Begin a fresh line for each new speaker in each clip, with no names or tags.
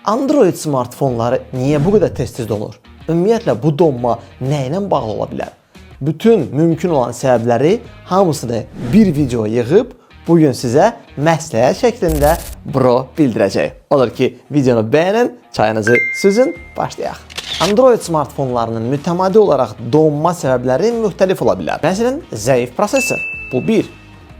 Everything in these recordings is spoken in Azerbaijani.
Android smartfonları niyə bu qədər tez-tez donur? Ümumiyyətlə bu donma nə ilə bağlı ola bilər? Bütün mümkün olan səbəbləri hamısını bir video yığıb bugün sizə məsləhət şəklində bildirəcək. Odur ki, videonu bəyənin, çayınızı süzün, başlayaq. Android smartfonlarının mütəmadi olaraq donma səbəbləri müxtəlif ola bilər. Məsələn, zəif prosesor. Bu bir.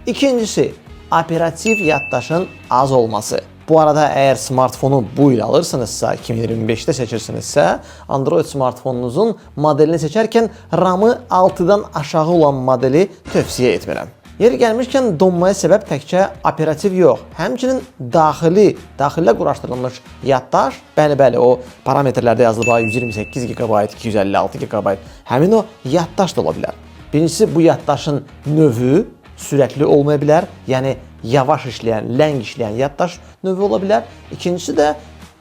İkincisi, operativ yaddaşın az olması. Bu arada əgər smartfonu bu il alırsınızsa, 2025-də seçirsinizsə, Android smartfonunuzun modelini seçərkən RAM-ı 6-dan aşağı olan modeli tövsiyə etmirəm. Yeri gəlmişkən donmaya səbəb təkcə operativ yox, həmçinin daxilə quraşdırılmış yaddaş, bəli, o parametrlərdə yazılıb 128 GB, 256 GB, həmin o yaddaş da ola bilər. Birincisi, bu yaddaşın növü sürətli olmaya bilər, yəni yavaş işləyən, ləng işləyən yaddaş növü ola bilər. İkincisi də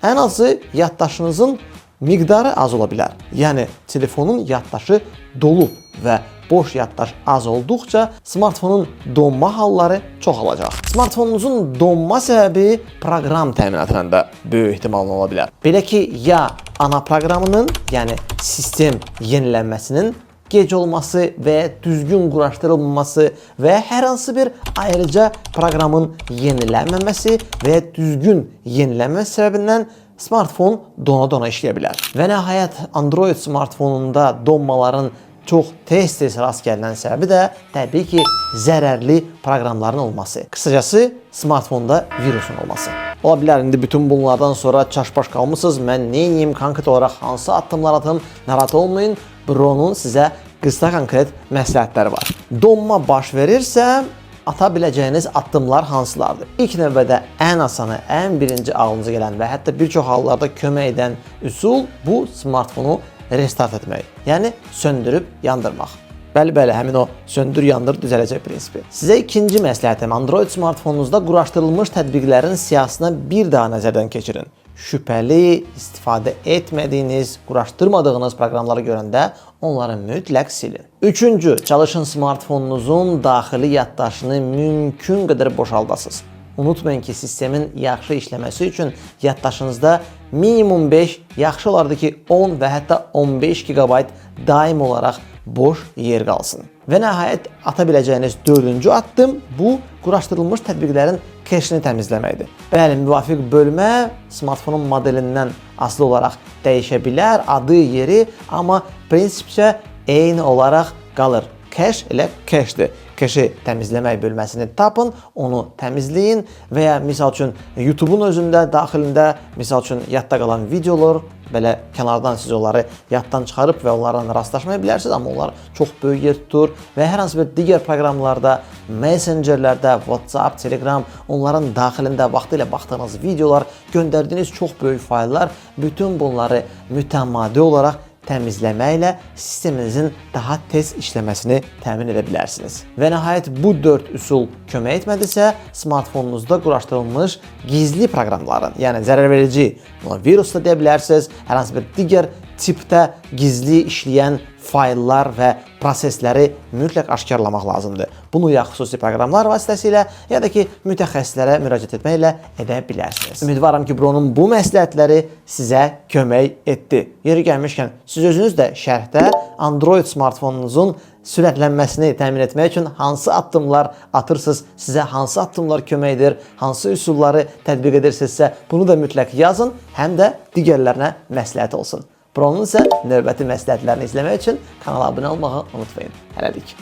ən azı yaddaşınızın miqdarı az ola bilər. Yəni telefonun yaddaşı dolu və boş yaddaş az olduqca smartfonun donma halları çoxalacaq. Smartfonunuzun donma səbəbi proqram təminatının da böyük ehtimalla ola bilər. Belə ki, ya ana proqramının, yəni sistem yenilənməsinin gec olması və düzgün quraşdırılmaması və hər hansı bir ayrıca proqramın yenilənməməsi və düzgün yenilənməsi səbəbindən smartfon dona işləyə bilər. Və nəhayət Android smartfonunda donmaların çox tez-tez rast gələn səbəbi də təbii ki, zərərli proqramların olması. Qısacası, smartfonda virusun olması. Ola bilər, indi bütün bunlardan sonra çaşbaş qalmışsınız, mən neyim, konkret olaraq hansı addımlar atım, narahat olmayın. Bronun sizə qısa konkret məsləhətləri var. Donma baş verirsə, ata biləcəyiniz addımlar hansılardır? İlk növbədə ən asanı, ən birinci ağlınıza gələn və hətta bir çox hallarda kömək edən üsul bu smartfonu restart etmək. Yəni söndürüb yandırmaq. Bəli, həmin o söndür, yandır, düzələcək prinsipi. Sizə ikinci məsləhətim, Android smartfonunuzda quraşdırılmış tətbiqlərin siyahısına bir daha nəzərdən keçirin. Şübhəli, istifadə etmədiyiniz, quraşdırmadığınız proqramları görəndə onları mütləq silin. Üçüncü, çalışın smartfonunuzun daxili yaddaşını mümkün qədər boşaldasınız. Unutmayın ki, sistemin yaxşı işləməsi üçün yaddaşınızda minimum 5, yaxşı olardı ki 10 və hətta 15 GB daim olaraq boş yer qalsın. Və nəhayət ata biləcəyiniz dördüncü addım bu quraşdırılmış tətbiqlərin keşini təmizləməkdir. Bəli, müvafiq bölmə smartfonun modelindən asılı olaraq dəyişə bilər, adı, yeri, amma prinsipcə eyni olaraq qalır. Keş elə keşdir. Keşi təmizləmək bölməsini tapın, onu təmizləyin və ya misal üçün YouTube-un özündə, daxilində misal üçün yadda qalan videolar, belə kənardan siz onları yaddan çıxarıb və onlarla rastlaşmaya bilərsiniz, amma onlar çox böyük yer tutur və hər hansı bir digər proqramlarda, messengerlərdə, WhatsApp, Telegram, onların daxilində vaxtilə baxdığınız videolar, göndərdiyiniz çox böyük fayllar, bütün bunları mütəmadi olaraq təmizləməklə sisteminizin daha tez işləməsini təmin edə bilərsiniz. Və nəhayət bu 4 üsul kömək etmədisə, smartfonunuzda quraşdırılmış gizli proqramların, yəni zərərverici, virus da deyə bilərsiniz, hər hansı bir digər tipdə gizli işləyən fayllar və prosesləri mütləq aşkarlamaq lazımdır. Bunu ya xüsusi proqramlar vasitəsilə, ya da ki, mütəxəssislərə müraciət etməklə edə bilərsiniz. Ümidvaram ki, Bronun bu məsləhətləri sizə kömək etdi. Yeri gəlmişkən, siz özünüz də şərhdə Android smartfonunuzun sürətlənməsini təmin etmək üçün hansı addımlar atırsınız, sizə hansı addımlar kömək edir, hansı üsulları tətbiq edirsinizsə, bunu da mütləq yazın, həm də digərlərinə məsləhət olsun. Bronun isə növbəti məsləhətlərini izləmək üçün kanala abunə olmağı unutmayın. Hələlik.